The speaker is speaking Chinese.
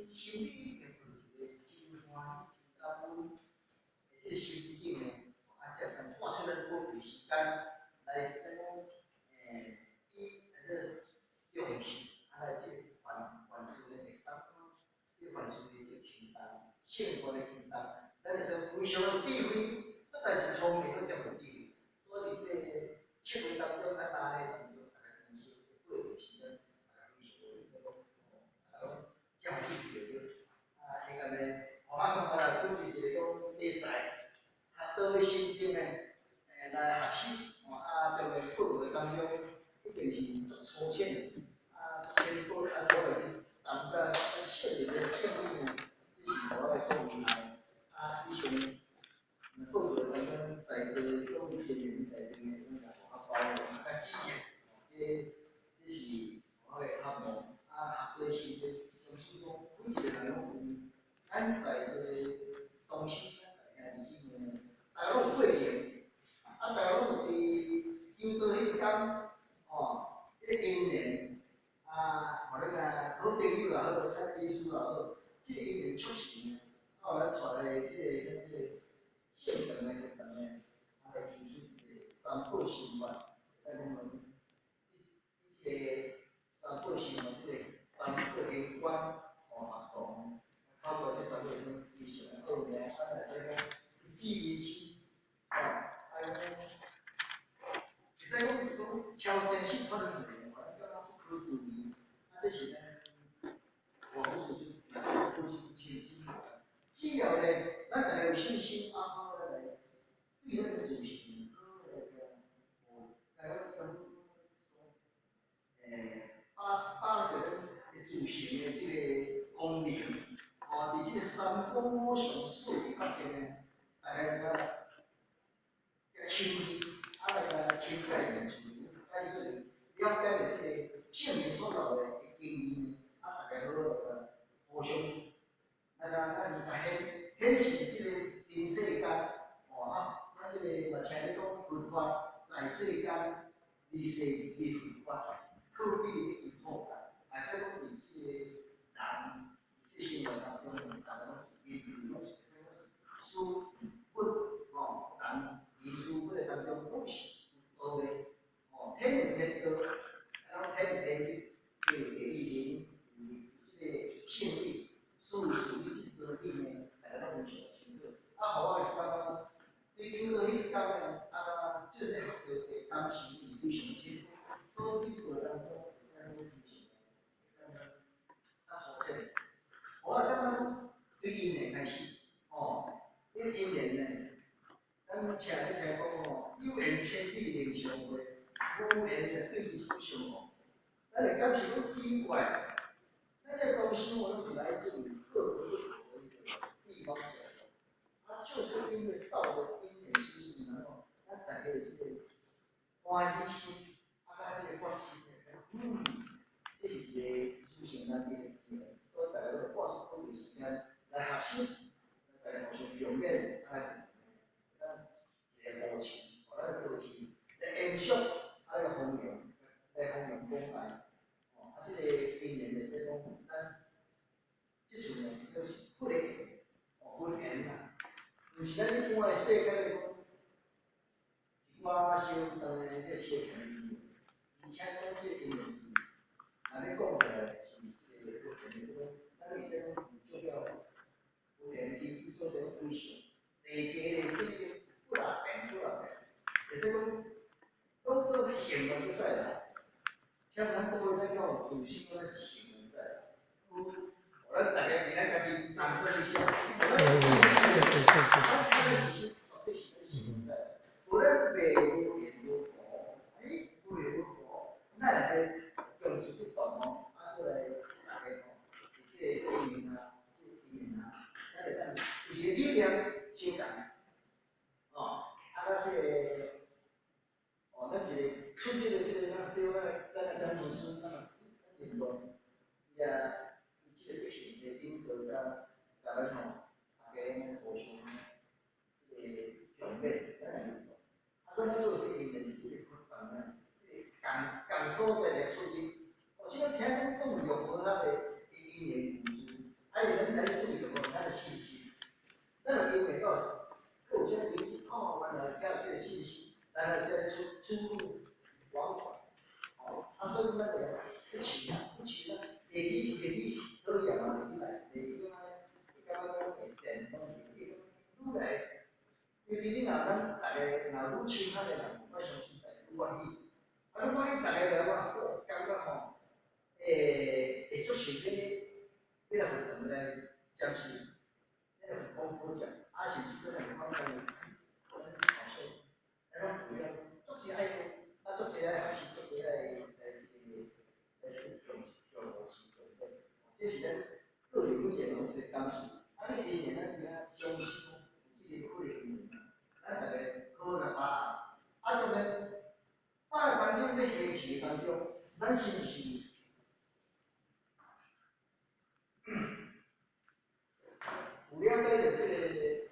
心理的就是真欢喜、真感恩，这心理境呢，才能看出咱过段时间来这种以勇气，来这凡事的当中，这凡事的这平淡，幸福的平淡，咱就是非常的智慧，不但是聪明，更重要智慧。所以这个七分当中，咱拿来当中，大家认识过段时间，大家非常的这个，大家讲义气的。迄个呢，我来准备一个讲比赛，学倒心境呢，来学习，中个课程当中一定是足粗浅，先过我来谈个小人的胜利呢，这是我的所无奈，以前课程当中在座各位前人在这个包括之前，这是我的项目，学倒心境，相信讲每一个人拢有。咱在这个东西，是呢，大家拢有过程，大家拢有伫经过迄天，迄个因缘，或者好朋友也好，意思也好，这个因缘促成，咱带来这个现场的活动呢，来提出一个三宝心愿，咱讲这个三宝心愿，这个三宝有关活动。包括这三个人以前后面，咱来说讲，记忆起，还有，其实讲是讲超现实可能是我感觉不可思议，这是呢，我们所说不仅前进，只要呢，咱大家有信心，好来对咱个主席，大家讲，把这个主席的这个功力。伫这个三公五常数的方面呢，大家要清理，来个清解民主，解释了解了这个证明所有的经验，大家好互相，咱显示这个人世间，咱这个嘛，像你讲佛法在世间，理世理佛法，可比于佛法，还是讲伫这个人。这些人当中，大家拢是比如讲书本人艺术本当中都是有的，天天都，然后天就给予人这个幸运，属于这个里面，大家都非常清楚。互我是感觉，对经过迄时间呢，这个学着的当时是非常清楚，所以过当中，会使我提醒，所见。我感觉对因缘开始，因为因缘呢，咱请你听讲有缘千里能相会，无缘的对处相逢。咱会感受到奇怪，那这东西我们是来自于各国不同的一个地方角落，就是因为道的因缘施行，然后咱大家是欢喜心，这个发心的，这是一个修行咱的。所以大家都花出多时间来学习，大家互相表演，一个和气，咱过去来延续，来弘扬，公爱，这个因缘就是讲，咱这阵呢就是不能分缘啦，毋是咱一般的世界来讲，一寡相当的这小朋友，而且讲这因缘是，若咧讲起来是这个不同的，咱是说有做了。有电梯做成规矩，地接的水不拉变，就是讲，都成本在啦。像咱各位咱讲主席，那是成本在啦。我咱大家给咱家己掌声一下。这个是绝对是成本在。无论卖无言无佛，无言无佛，咱来用词不同过来大家这个经营就是力量相同，这个，咱一个出这个对咱公司运动，伊这个就是领导咱咱大家互相这个强烈咱运动，咱做事情就是这个不同这个所在的出入，这个听讲有任何的因缘故事，还有人来注意什么？他的信息，那个给到各家名字哦，完了这样这个信息，然后再出入往返，哦，他说那个不齐啊，不齐呢，你都有啊，你来，你刚刚会sen你来，因为你若咱大家若愈深刻的人，我相信大家愈愿意，啊，愈愿意大家来我感觉吼，会出现你来活动来讲是。那个丰富讲，而且这个方向可能好受，那种不要做起来，那做起来还是做起来这是咱个人目前拢是感受，啊，这今年咱边相信这个可能，咱大家好来把握，啊，当然，把握当中在下市当中，咱是不是有了解着这个？